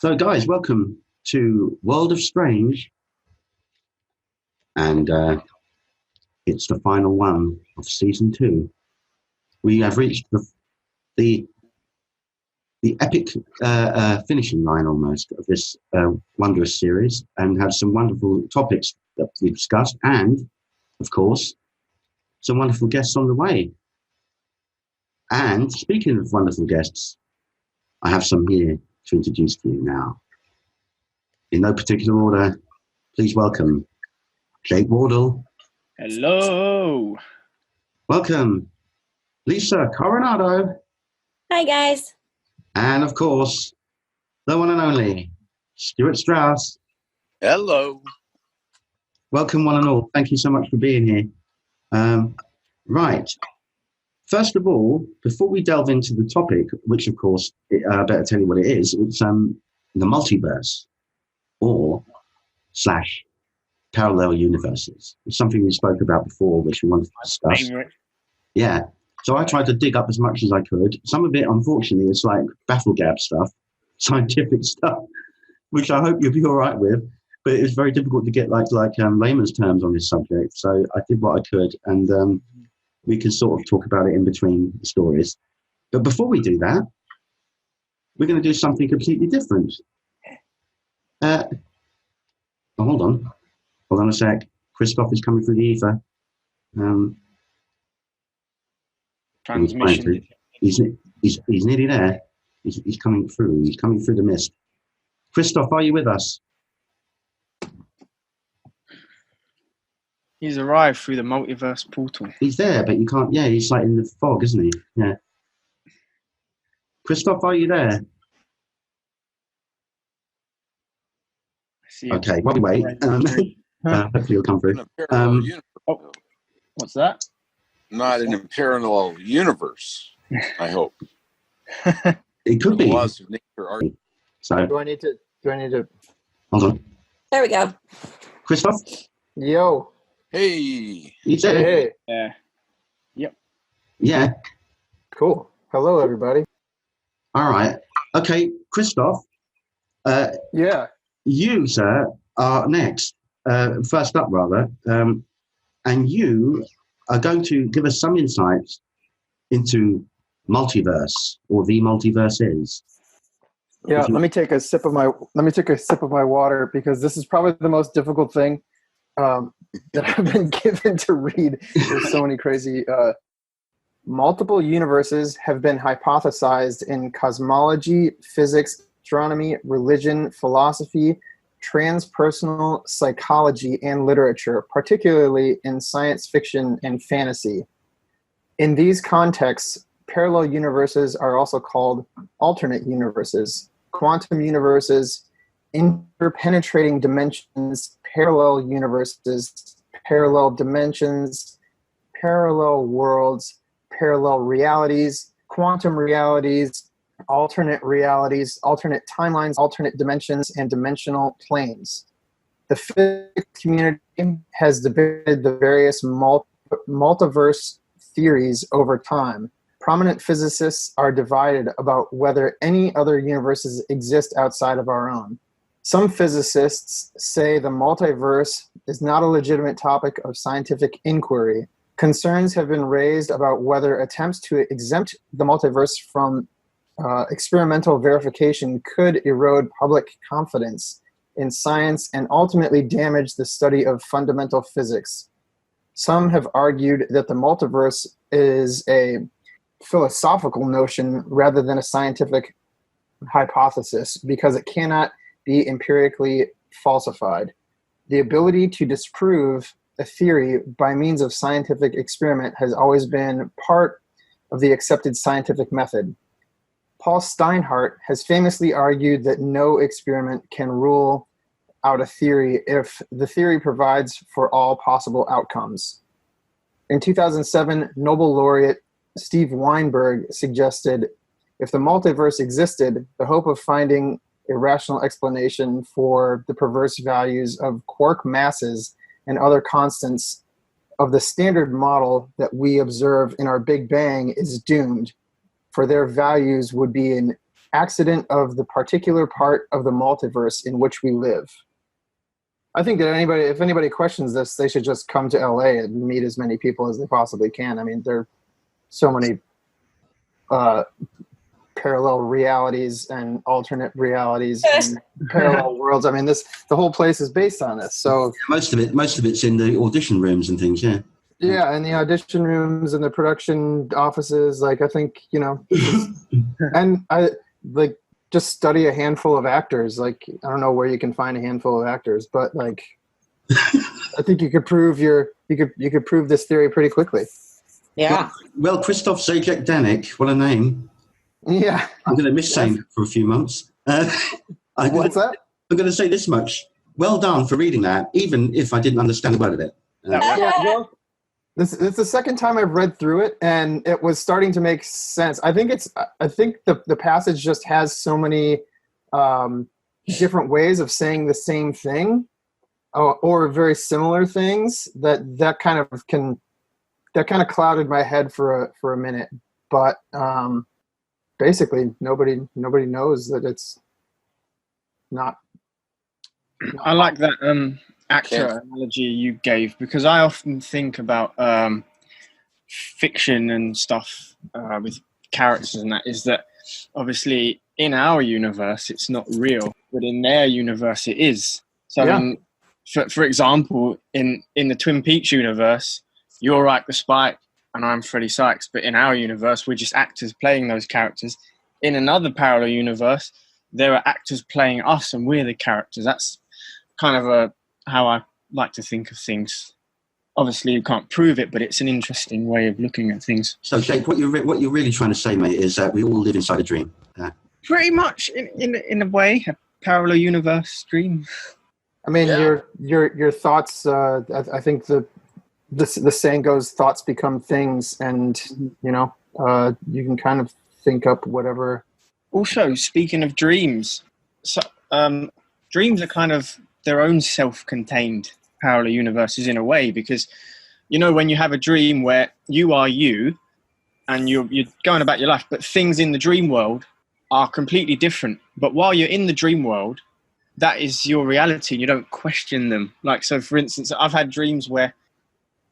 So, guys, welcome to World of Strange, and it's the final one of season 2. We have reached the epic finishing line almost of this wondrous series, and have some wonderful topics that we discussed, and of course, some wonderful guests on the way. And speaking of wonderful guests, I have some here to introduce to you now. In no particular order, please welcome Jake Wardle. Hello. Welcome, Lisa Coronado. Hi, guys. And of course, the one and only Stewart Strauss. Hello. Welcome, one and all. Thank you so much for being here. Right. First of all, before we delve into the topic, which of course, I better tell you what it is, it's the multiverse or / parallel universes. It's something we spoke about before, which we wanted to discuss. Yeah. So I tried to dig up as much as I could. Some of it, unfortunately, is like bafflegab stuff, scientific stuff, which I hope you'll be all right with. But it was very difficult to get like layman's terms on this subject. So I did what I could, and we can sort of talk about it in between the stories. But before we do that, we're going to do something completely different. Hold on a sec. Christophe is coming through the ether. Transmission. He's nearly there. He's coming through. He's coming through the mist. Christophe, are you with us? He's arrived through the multiverse portal. He's there, but you can't. Yeah, he's like in the fog, isn't he? Yeah. Christophe, are you there? Okay, while we wait, hopefully he'll come through. What's that? Not in a parallel universe, I hope. It could be. Laws of nature are. So Do I need to? Hold on, There we go. Christophe. Yo. Hey. He's there. Hey. Yeah. Yep. Yeah. Cool. Hello, everybody. All right. Okay, Christophe. Yeah. You, sir, are next. First up, rather, and you are going to give us some insights into multiverse, or the multiverse is. Yeah. Let me take a sip of my water, because this is probably the most difficult thing that I've been given to read. There's so many crazy. Multiple universes have been hypothesized in cosmology, physics, astronomy, religion, philosophy, transpersonal psychology, and literature, particularly in science fiction and fantasy. In these contexts, parallel universes are also called alternate universes, quantum universes, interpenetrating dimensions, parallel universes, parallel dimensions, parallel worlds, parallel realities, quantum realities, alternate realities, alternate timelines, alternate dimensions, and dimensional planes. The physics community has debated the various multiverse theories over time. Prominent physicists are divided about whether any other universes exist outside of our own. Some physicists say the multiverse is not a legitimate topic of scientific inquiry. Concerns have been raised about whether attempts to exempt the multiverse from experimental verification could erode public confidence in science and ultimately damage the study of fundamental physics. Some have argued that the multiverse is a philosophical notion rather than a scientific hypothesis, because it cannot be empirically falsified. The ability to disprove a theory by means of scientific experiment has always been part of the accepted scientific method. Paul Steinhardt has famously argued that no experiment can rule out a theory if the theory provides for all possible outcomes. In 2007, Nobel laureate Steve Weinberg suggested if the multiverse existed, the hope of finding a rational explanation for the perverse values of quark masses and other constants of the standard model that we observe in our Big Bang is doomed, for their values would be an accident of the particular part of the multiverse in which we live. I think that if anybody questions this, they should just come to LA and meet as many people as they possibly can. I mean, there are so many parallel realities and alternate realities and parallel worlds. I mean, the whole place is based on this. So most of it's in the audition rooms and things. Yeah. Yeah, and the audition rooms and the production offices. Like, I think, and I like just study a handful of actors. Like, I don't know where you can find a handful of actors, but like, I think you could prove you could prove this theory pretty quickly. Yeah. Well, Christophe Zajac Denek, what a name. Yeah. I'm going to miss saying that for a few months. What's that? I'm going to say this much. Well done for reading that, even if I didn't understand a word of it. This is the second time I've read through it, and it was starting to make sense. I think the passage just has so many different ways of saying the same thing, or very similar things that kind of clouded my head for a minute. But basically, nobody knows that it's not. I like that actor analogy you gave, because I often think about fiction and stuff with characters, and that is that obviously in our universe it's not real, but in their universe it is. So I mean, for example, in the Twin Peaks universe, you're Ike the Spike and I'm Freddie Sykes, but in our universe we're just actors playing those characters. In another parallel universe, there are actors playing us and we're the characters. That's kind of how I like to think of things. Obviously, you can't prove it, but it's an interesting way of looking at things. So, Jake, what you're really trying to say, mate, is that we all live inside a dream. Pretty much, in a way, a parallel universe dream. I mean, your thoughts. I think the saying goes, "Thoughts become things," and you can kind of think up whatever. Also, speaking of dreams, so dreams are kind of their own self-contained parallel universes in a way, because when you have a dream where you are you and you're going about your life, but things in the dream world are completely different, but while you're in the dream world, that is your reality and you don't question them. Like, so for instance, I've had dreams where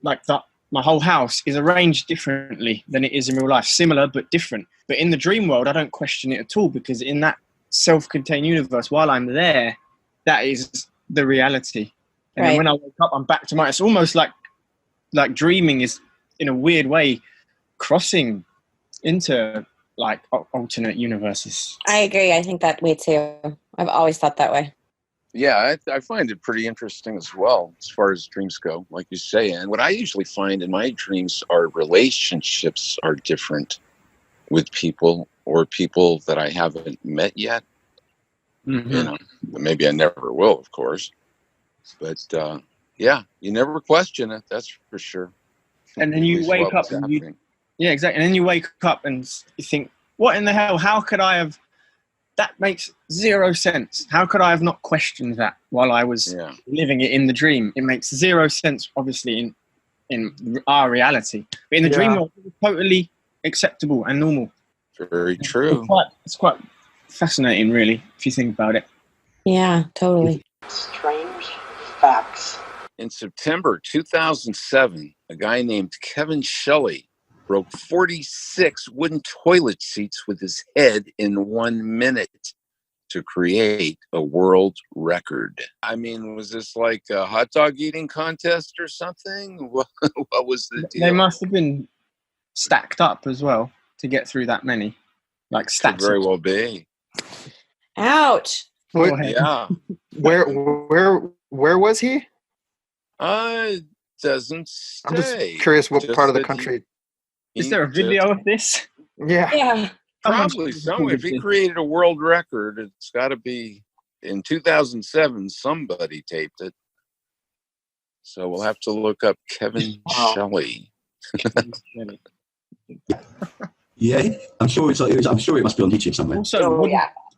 like that my whole house is arranged differently than it is in real life, similar but different, but in the dream world I don't question it at all, because in that self-contained universe, while I'm there, that is the reality. And then when I wake up, I'm back to it's almost like dreaming is in a weird way crossing into like alternate universes. I agree. I think that way too. I've always thought that way. Yeah, I find it pretty interesting as well, as far as dreams go, like you say. And what I usually find in my dreams are relationships are different with people, or people that I haven't met yet. Mm-hmm. Maybe I never will, of course. But you never question it. That's for sure. And then you wake up and exactly. And then you wake up and you think, "What in the hell? How could I have? That makes zero sense. How could I have not questioned that while I was living it in the dream? It makes zero sense, obviously, in our reality. But in the dream world, it's totally acceptable and normal." Very true. It's quite fascinating, really, if you think about it. Yeah, totally. Strange facts. In September 2007, a guy named Kevin Shelley broke 46 wooden toilet seats with his head in 1 minute to create a world record. I mean, was this like a hot dog eating contest or something? What was the deal? They must have been stacked up as well to get through that many. Like stacks. Could very well be. Ouch. Yeah. Where was he? Doesn't say. I'm just curious what part of the country. Is there a video of this? Yeah. Probably somewhere. If he created a world record, it's got to be in 2007. Somebody taped it. So we'll have to look up Kevin Shelley. Yeah, I'm sure it must be on YouTube somewhere. Also,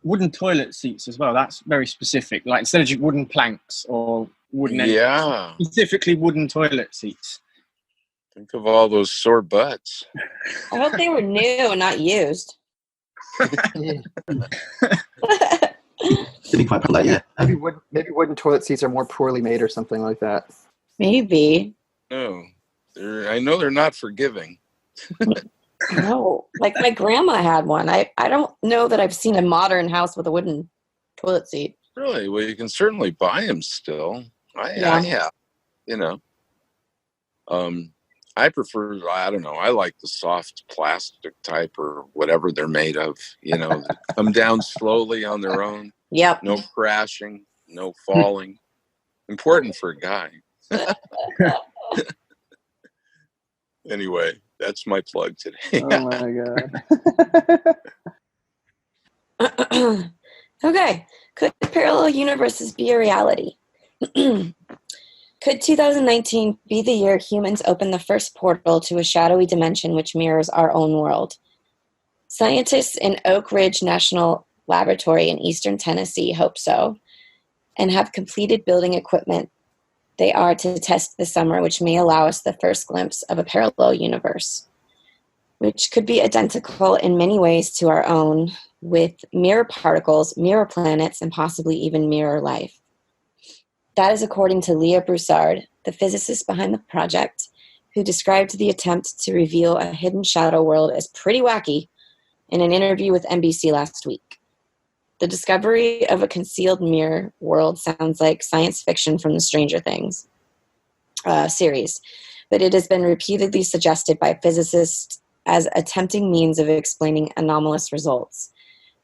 wooden toilet seats as well. That's very specific. Like instead of just wooden planks or wooden, specifically wooden toilet seats. Think of all those sore butts. I hope they were new and not used. To be quite popular, yeah. Maybe wooden toilet seats are more poorly made or something like that. Maybe. No, I know they're not forgiving. No, like my grandma had one. I don't know that I've seen a modern house with a wooden toilet seat. Really? Well, you can certainly buy them still. I have, you know. I prefer, I don't know, I like the soft plastic type or whatever they're made of, you know, that come down slowly on their own. Yep. No crashing, no falling. Important for a guy. Anyway, that's my plug today. Oh my God. Okay. Could parallel universes be a reality? Could 2019 be the year humans open the first portal to a shadowy dimension which mirrors our own world? Scientists in Oak Ridge National Laboratory in eastern Tennessee hope so, and have completed building equipment they are to test this summer, which may allow us the first glimpse of a parallel universe, which could be identical in many ways to our own, with mirror particles, mirror planets, and possibly even mirror life. That is according to Leah Broussard, the physicist behind the project, who described the attempt to reveal a hidden shadow world as pretty wacky in an interview with NBC last week. The discovery of a concealed mirror world sounds like science fiction from the Stranger Things series, but it has been repeatedly suggested by physicists as a tempting means of explaining anomalous results.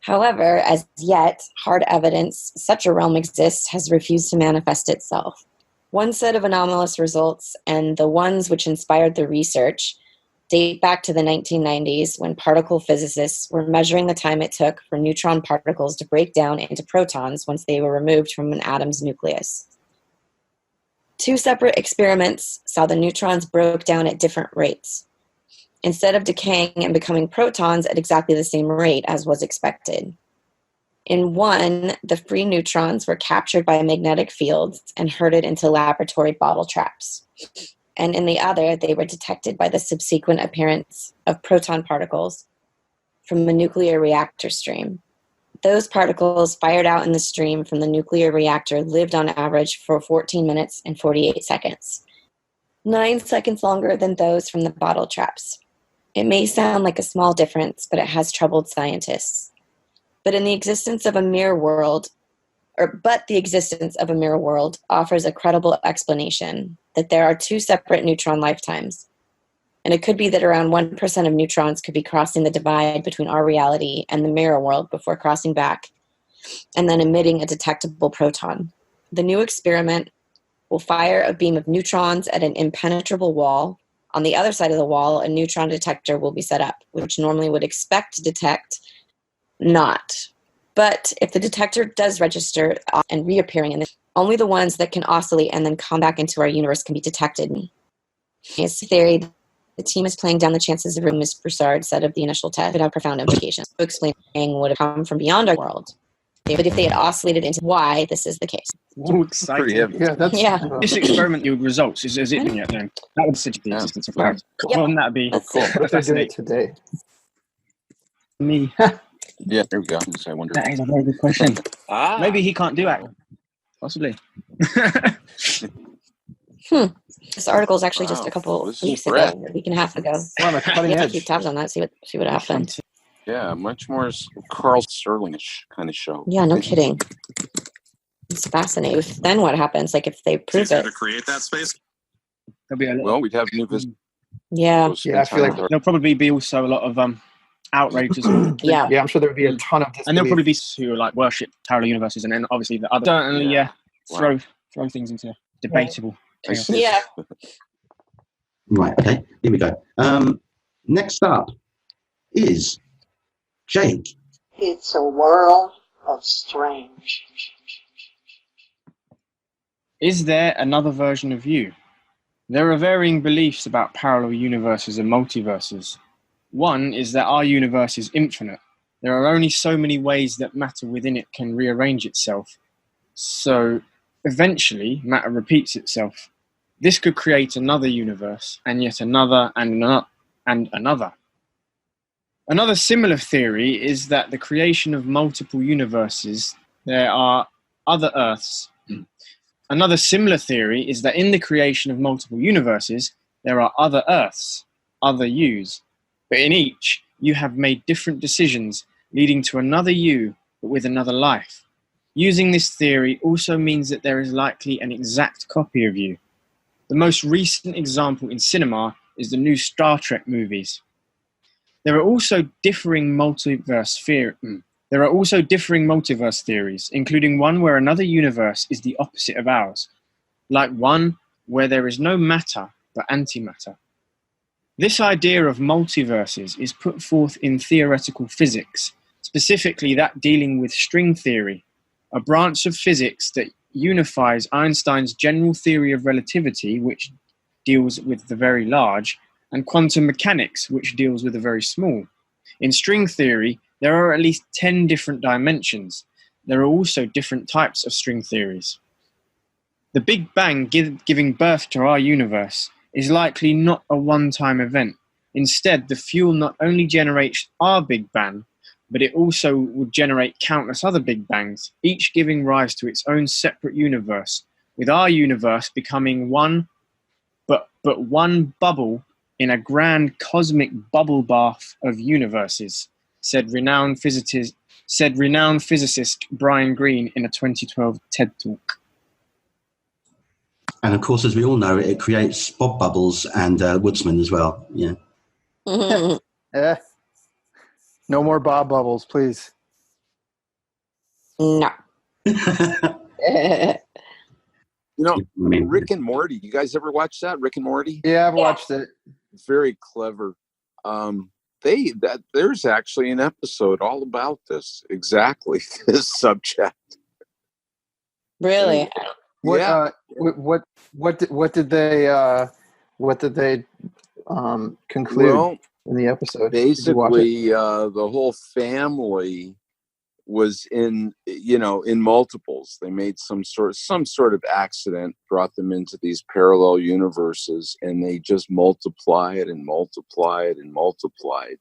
However, as yet, hard evidence such a realm exists has refused to manifest itself. One set of anomalous results, and the ones which inspired the research, date back to the 1990s when particle physicists were measuring the time it took for neutron particles to break down into protons once they were removed from an atom's nucleus. Two separate experiments saw the neutrons broke down at different rates, instead of decaying and becoming protons at exactly the same rate as was expected. In one, the free neutrons were captured by magnetic fields and herded into laboratory bottle traps. And in the other, they were detected by the subsequent appearance of proton particles from a nuclear reactor stream. Those particles fired out in the stream from the nuclear reactor lived on average for 14 minutes and 48 seconds, 9 seconds longer than those from the bottle traps. It may sound like a small difference, but it has troubled scientists. But the existence of a mirror world offers a credible explanation that there are two separate neutron lifetimes. And it could be that around 1% of neutrons could be crossing the divide between our reality and the mirror world before crossing back and then emitting a detectable proton. The new experiment will fire a beam of neutrons at an impenetrable wall. On the other side of the wall, a neutron detector will be set up, which normally would expect to detect not. But if the detector does register and reappearing, and only the ones that can oscillate and then come back into our universe can be detected. His theory, the team is playing down the chances of Ms. Broussard said of the initial test would have profound implications. So explaining would have come from beyond our world. But if they had oscillated into why this is the case. Oh, exciting. This experiment yield results. Is it yet then? That would suggest the existence of parallel. Well, wouldn't that be cool? What if they're doing it today? Me. Yeah, there we go. I wonder. That is a very good question. Maybe he can't do it. Possibly. This article is actually just a couple weeks ago, a week and a half ago. We're on the cutting edge. Keep tabs on that. See what happened. Yeah, much more Carl Sterling-ish kind of show. Yeah, no kidding. It's fascinating. Then what happens? Like if they prove it, to create that space. Well, we'd have new visitors. Yeah, I feel like there'll probably be also a lot of outrage as well. Yeah, I'm sure there would be a ton of disbelief. And there'll probably be who like worship parallel universes, and then obviously the other certainly throw things into debatable. Yeah. Right. Okay. Here we go. Next up is Jake. It's a world of strange. Is there another version of you? There are varying beliefs about parallel universes and multiverses. One is that our universe is infinite. There are only so many ways that matter within it can rearrange itself. So eventually, matter repeats itself. This could create another universe, and yet another, and another. Another similar theory is that the creation of multiple universes, there are other Earths. Another similar theory is that in the creation of multiple universes, there are other Earths, other yous. But in each, you have made different decisions, leading to another you, but with another life. Using this theory also means that there is likely an exact copy of you. The most recent example in cinema is the new Star Trek movies. There are also differing multiverse theories, including one where another universe is the opposite of ours, like one where there is no matter but antimatter. This idea of multiverses is put forth in theoretical physics, specifically that dealing with string theory, a branch of physics that unifies Einstein's general theory of relativity, which deals with the very large, and quantum mechanics, which deals with the very small. In string theory, there are at least 10 different dimensions. There are also different types of string theories. The Big Bang giving birth to our universe is likely not a one-time event. Instead, the fuel not only generates our Big Bang, but it also would generate countless other Big Bangs, each giving rise to its own separate universe, with our universe becoming one, but one bubble in a grand cosmic bubble bath of universes, said renowned physicist Brian Greene in a 2012 TED Talk. And of course, as we all know, it creates Bob Bubbles and Woodsman as well. Yeah. Yeah. No more Bob Bubbles, please. No. You know, Rick and Morty. You guys ever watch that? Rick and Morty? Yeah, I've watched it. Very clever. There's actually an episode all about this, exactly this subject. Really? What did they conclude in the episode? Basically, the whole family was in multiples. They made some sort of accident, brought them into these parallel universes, and they just multiplied and multiplied and multiplied.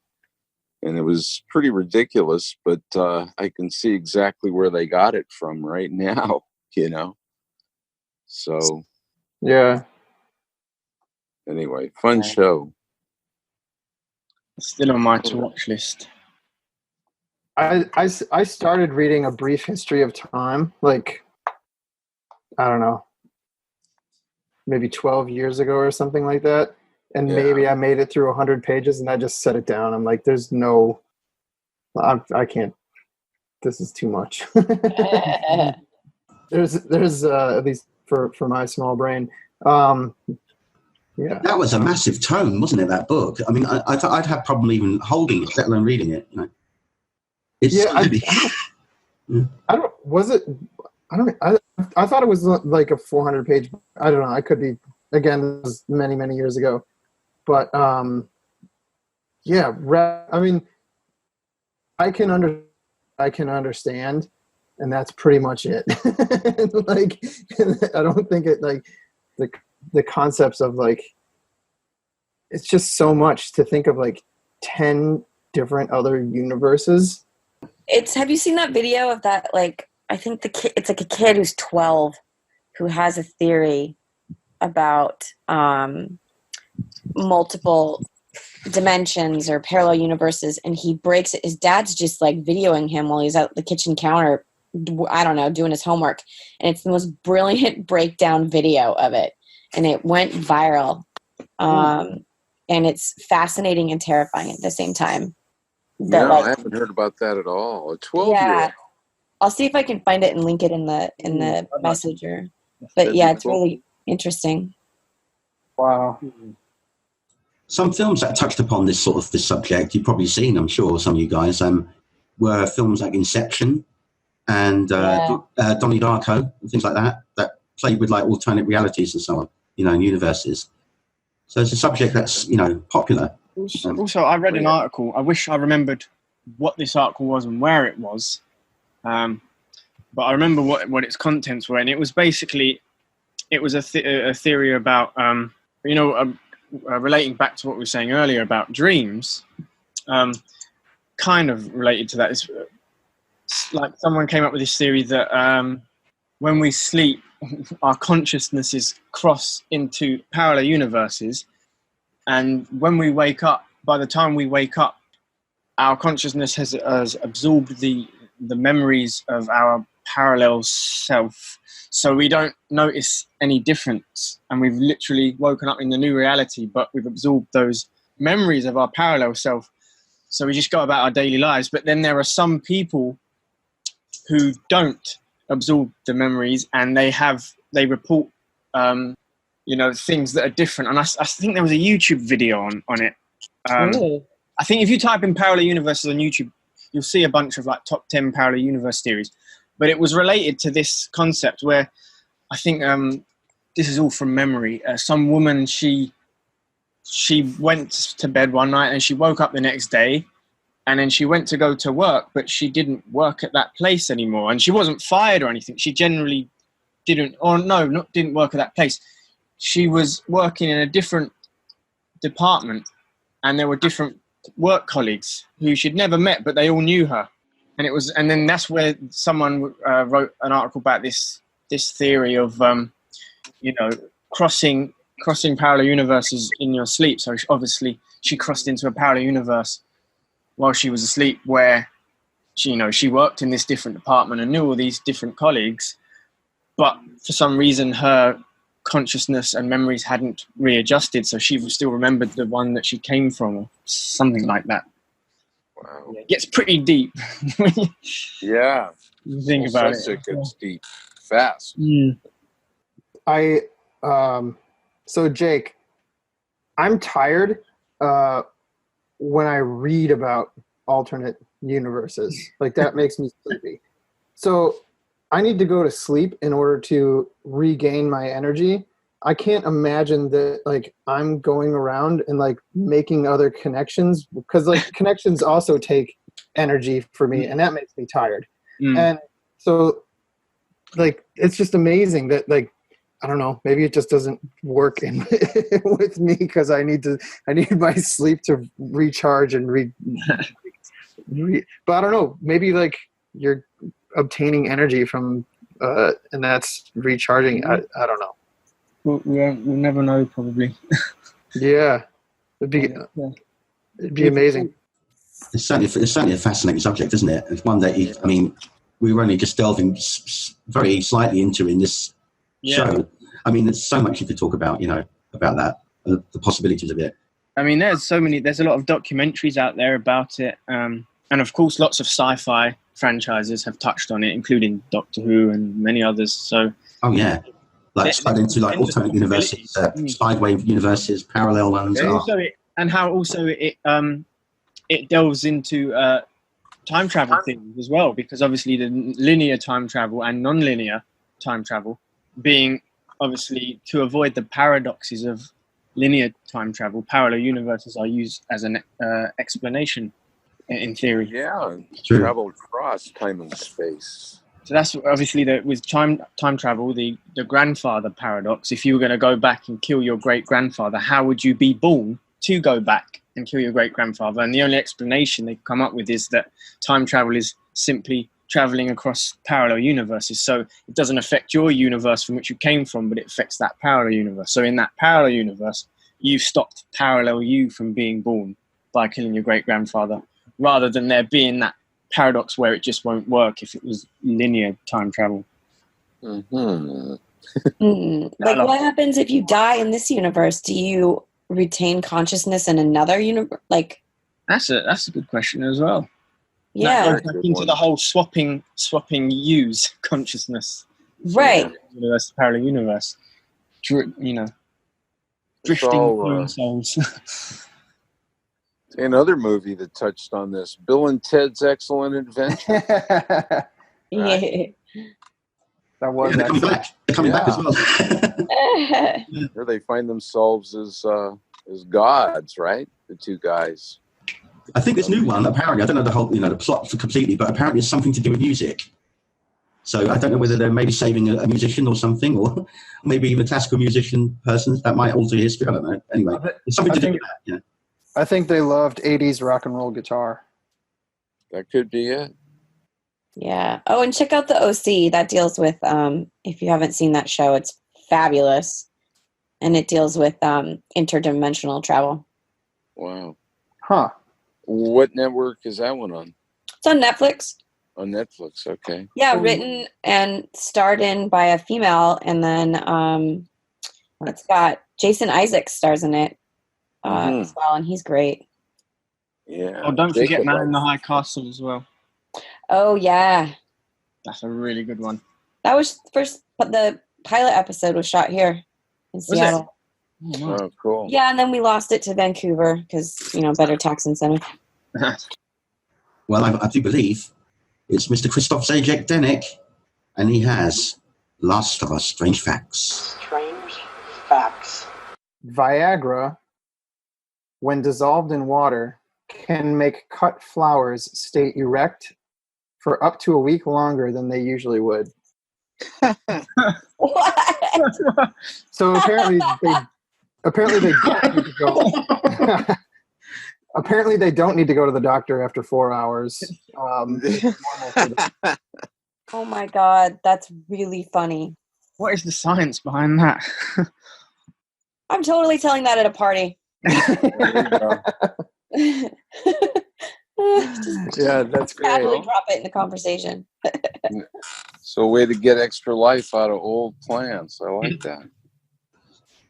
And it was pretty ridiculous, but I can see exactly where they got it from right now, So, yeah. Anyway, fun show. Still on my to-watch list. I started reading A Brief History of Time, like, I don't know, maybe 12 years ago or something like that. And maybe I made it through 100 pages and I just set it down. I'm like, I can't, this is too much. there's at least for my small brain. Yeah. That was a massive tome, wasn't it, that book? I mean, I'd have problem even holding it, let alone reading it. It's I thought it was like a 400-page. I don't know. I could be, again, this was many, many years ago. But, I mean, I can understand, and that's pretty much it. Like, I don't think it, like, the concepts of, like, it's just so much to think of, like, 10 different other universes. Have you seen that video of that, like, I think it's like a kid who's 12 who has a theory about multiple dimensions or parallel universes, and he breaks it. His dad's just like videoing him while he's at the kitchen counter, I don't know, doing his homework, and it's the most brilliant breakdown video of it, and it went viral. And it's fascinating and terrifying at the same time. I haven't heard about that at all. A 12-year-old. Yeah, I'll see if I can find it and link it in the messenger. But yeah, it's really interesting. Wow. Some films that touched upon this subject, you've probably seen, I'm sure, some of you guys, were films like Inception and Donnie Darko and things like that played with like alternate realities and so on, and universes. So it's a subject that's, popular. Also, I read an article. I wish I remembered what this article was and where it was. But I remember what its contents were. And it was basically, it was a theory about, relating back to what we were saying earlier about dreams. kind of related to that. It's like someone came up with this theory that when we sleep, our consciousnesses cross into parallel universes, and when we wake up, by the time we wake up, our consciousness has absorbed the memories of our parallel self, so we don't notice any difference, and we've literally woken up in the new reality, but we've absorbed those memories of our parallel self, so we just go about our daily lives. But then there are some people who don't absorb the memories, and they report things that are different. And I think there was a YouTube video on it. I think if you type in parallel universes on YouTube, you'll see a bunch of like top 10 parallel universe theories. But it was related to this concept where I think this is all from memory. Some woman, she went to bed one night and she woke up the next day, and then she went to go to work, but she didn't work at that place anymore. And she wasn't fired or anything. She generally didn't work at that place. She was working in a different department, and there were different work colleagues who she'd never met, but they all knew her. And then that's where someone wrote an article about this theory of, crossing parallel universes in your sleep. So obviously she crossed into a parallel universe while she was asleep, where she worked in this different department and knew all these different colleagues, but for some reason her consciousness and memories hadn't readjusted, so she still remembered the one that she came from, or something like that. Wow. It gets pretty deep. Yeah. You think about it. It gets deep fast. Mm. So Jake, I'm tired when I read about alternate universes. Like, that makes me sleepy. So I need to go to sleep in order to regain my energy. I can't imagine that, like, I'm going around and like making other connections, because like connections also take energy for me, and that makes me tired. And so like, it's just amazing that, like, I don't know, maybe it just doesn't work with me, because I need my sleep to recharge and but I don't know, maybe like you're obtaining energy from and that's recharging. I don't know. We'll never know, probably. Yeah, it'd be amazing. It's certainly a fascinating subject, isn't it? It's one that we were only just delving very slightly into in this show. I mean, there's so much you could talk about, about that, the possibilities of it. I mean, there's a lot of documentaries out there about it. And of course, lots of sci-fi franchises have touched on it, including Doctor Who and many others. So, like straight into like alternate universes, sideways universes, parallel ones. And how also it delves into time travel things as well, because obviously the linear time travel and non-linear time travel, being obviously to avoid the paradoxes of linear time travel, parallel universes are used as an explanation in theory. Yeah, travel across time and space. So that's obviously with time travel, the grandfather paradox. If you were going to go back and kill your great-grandfather, how would you be born to go back and kill your great-grandfather? And the only explanation they've come up with is that time travel is simply traveling across parallel universes. So it doesn't affect your universe from which you came from, but it affects that parallel universe. So in that parallel universe, you've stopped parallel you from being born by killing your great-grandfather, rather than there being that paradox where it just won't work if it was linear time travel. Like, what happens if you die in this universe? Do you retain consciousness in another universe? Like, that's a good question as well. Yeah, that goes into the whole swapping use consciousness, right? Universe, parallel universe, drifting souls. Another movie that touched on this, Bill and Ted's Excellent Adventure. Yeah. That was they're coming back as well. Here they find themselves as gods, right? The two guys. I think this new one, apparently, I don't know the whole, the plot completely, but apparently it's something to do with music. So I don't know whether they're maybe saving a musician or something, or maybe even a classical musician person that might alter history. I don't know. Anyway, it's something to do with that. I think they loved 80s rock and roll guitar. That could be it. Yeah. Oh, and check out the OC. That deals with, if you haven't seen that show, it's fabulous. And it deals with interdimensional travel. Wow. Huh. What network is that one on? It's on Netflix. On Netflix, okay. Yeah, written and starred in by a female, and then it's got Jason Isaacs stars in it as well, and he's great. Yeah. Oh, don't forget Man in the High Castle as well. Oh yeah, That's a really good one. that was the pilot episode was shot here in Seattle. Oh, cool. Yeah, and then we lost it to Vancouver because better tax incentive. Well, I do believe it's Mr. Christophe Zajac Denek, and he has Last of Us Strange Facts. Strange facts. Viagra, when dissolved in water, can make cut flowers stay erect for up to a week longer than they usually would. What? So apparently they don't need to go. Apparently they don't need to go to the doctor after 4 hours. Oh my god, that's really funny. What is the science behind that? I'm totally telling that at a party. Yeah, that's great. Casually drop it in the conversation. So a way to get extra life out of old plants. I like that.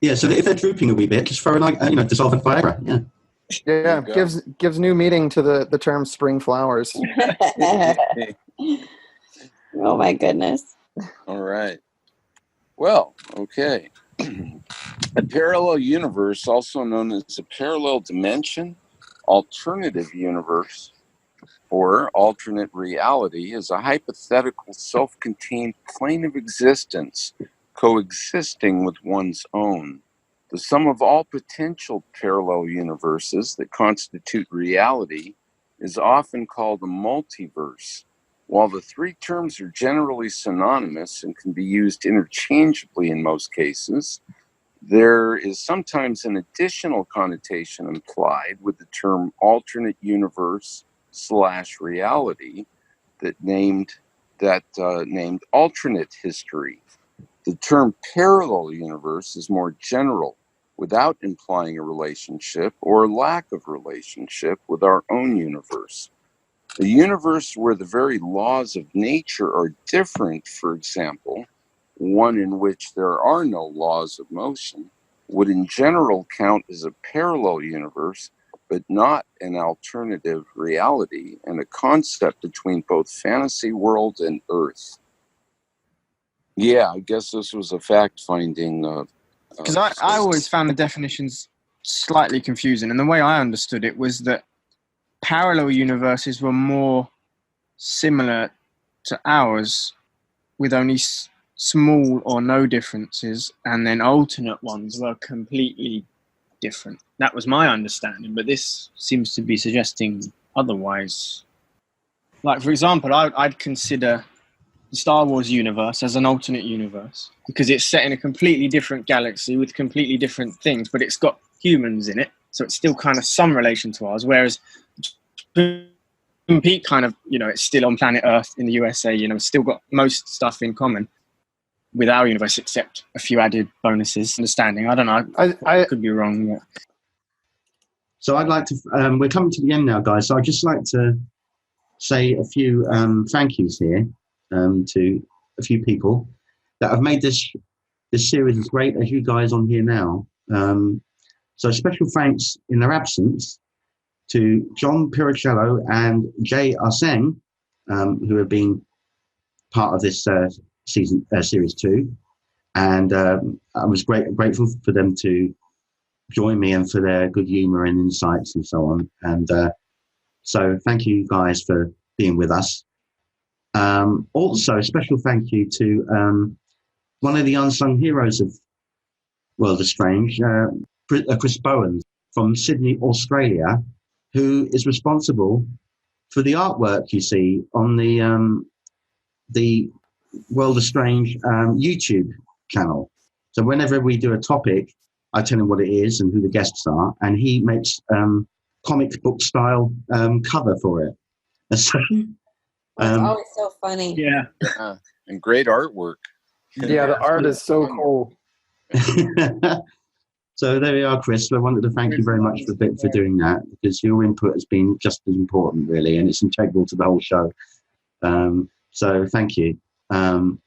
Yeah, so if they're drooping a wee bit, just throw in dissolved Viagra. Yeah. Yeah, gives new meaning to the term spring flowers. Oh my goodness. All right. Well, okay. A parallel universe, also known as a parallel dimension, alternative universe, or alternate reality, is a hypothetical self-contained plane of existence coexisting with one's own. The sum of all potential parallel universes that constitute reality is often called a multiverse. While the three terms are generally synonymous and can be used interchangeably in most cases, there is sometimes an additional connotation implied with the term alternate universe / reality named alternate history. The term parallel universe is more general, without implying a relationship or lack of relationship with our own universe. A universe where the very laws of nature are different, for example, one in which there are no laws of motion, would in general count as a parallel universe, but not an alternative reality and a concept between both fantasy world and Earth. Yeah, I guess this was a fact-finding. Because I always found the definitions slightly confusing, and the way I understood it was that parallel universes were more similar to ours with only small or no differences, and then alternate ones were completely different. That was my understanding, but this seems to be suggesting otherwise. Like, for example, I'd consider the Star Wars universe as an alternate universe because it's set in a completely different galaxy with completely different things, but it's got humans in it, so it's still kind of some relation to ours, whereas Pete kind of, it's still on planet Earth in the USA, it's still got most stuff in common with our universe except a few added bonuses. Understanding, I don't know, I could be wrong. Yeah. So I'd like to, we're coming to the end now, guys, so I'd just like to say a few thank yous here to a few people that have made this series as great as you guys on here now. So special thanks in their absence to John Piricello and Jay Arsene, who have been part of this series 2. And I was grateful for them to join me and for their good humor and insights and so on. And so thank you guys for being with us. Also, a special thank you to one of the unsung heroes of World of Strange, Chris Bowen from Sydney, Australia, who is responsible for the artwork you see on the World of Strange YouTube channel. So whenever we do a topic, I tell him what it is and who the guests are, and he makes comic book style cover for it. So, It's always so funny. Yeah. And great artwork. Yeah, the art is so cool. So there we are, Chris. I wanted to thank you very much for doing that, because your input has been just as important, really, and it's integral to the whole show. So thank you. And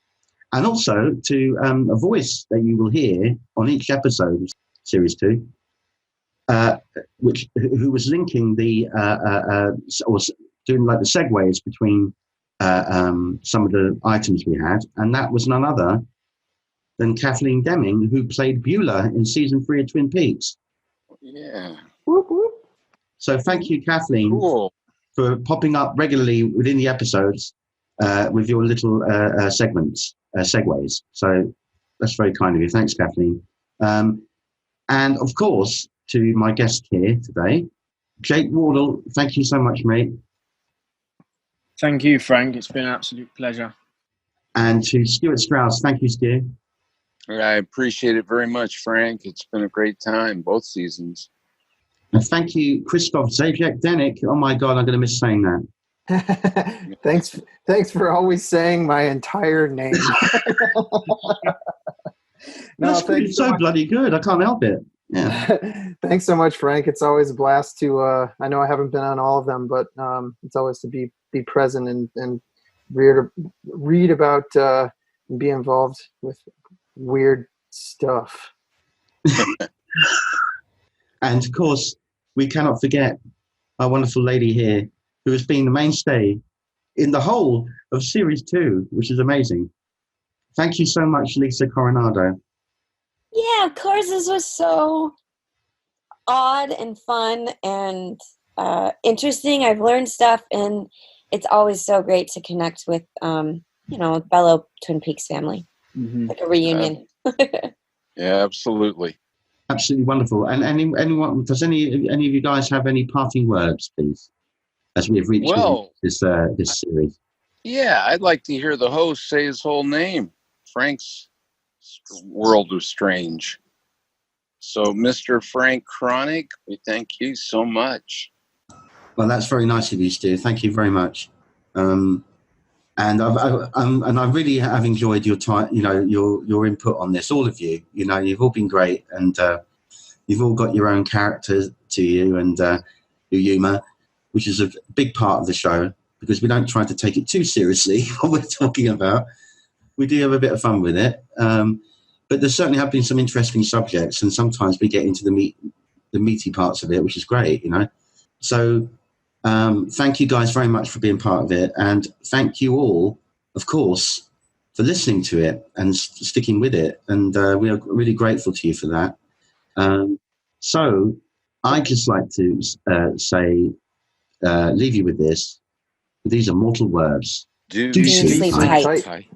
also to a voice that you will hear on each episode of Series 2, who was linking or doing like the segues between some of the items we had, and that was none other than Kathleen Deming, who played Beulah in season 3 of Twin Peaks. Yeah. Whoop, whoop. So thank you, Kathleen, for popping up regularly within the episodes with your little segues. So that's very kind of you. Thanks, Kathleen. And of course, to my guest here today, Jake Wardle. Thank you so much, mate. Thank you, Frank. It's been an absolute pleasure. And to Stewart Strauss. Thank you, Stu. I appreciate it very much, Frank. It's been a great time, both seasons. And thank you, Christophe, Zajac, Denek. Oh my God, I'm going to miss saying that. Thanks for always saying my entire name. That's so bloody good. I can't help it. Yeah. Thanks so much, Frank. It's always a blast to. I know I haven't been on all of them, but it's always to be present and read about and be involved with weird stuff. And of course, we cannot forget our wonderful lady here, who has been the mainstay in the whole of Series 2, which is amazing. Thank you so much, Lisa Coronado. Yeah, of course, this was so odd and fun and interesting. I've learned stuff, and it's always so great to connect with, fellow Twin Peaks family. Mm-hmm. Like a reunion. Yeah, absolutely. Absolutely wonderful. And anyone, does any of you guys have any parting words, please, as we have reached this series? Yeah, I'd like to hear the host say his whole name. Frank's World of Strange. So, Mr. Frank Cronogue, we thank you so much. Well, that's very nice of you, Stu. Thank you very much. And I really have enjoyed your time. Your input on this. All of you. You've all been great, and you've all got your own character to you and your humour, which is a big part of the show, because we don't try to take it too seriously what we're talking about. We do have a bit of fun with it, but there certainly have been some interesting subjects, and sometimes we get into the meaty parts of it, which is great. So. Thank you guys very much for being part of it, and thank you all, of course, for listening to it and sticking with it, and we are really grateful to you for that. So I'd just like to leave you with this. These are mortal words. Do sleep tight. tight.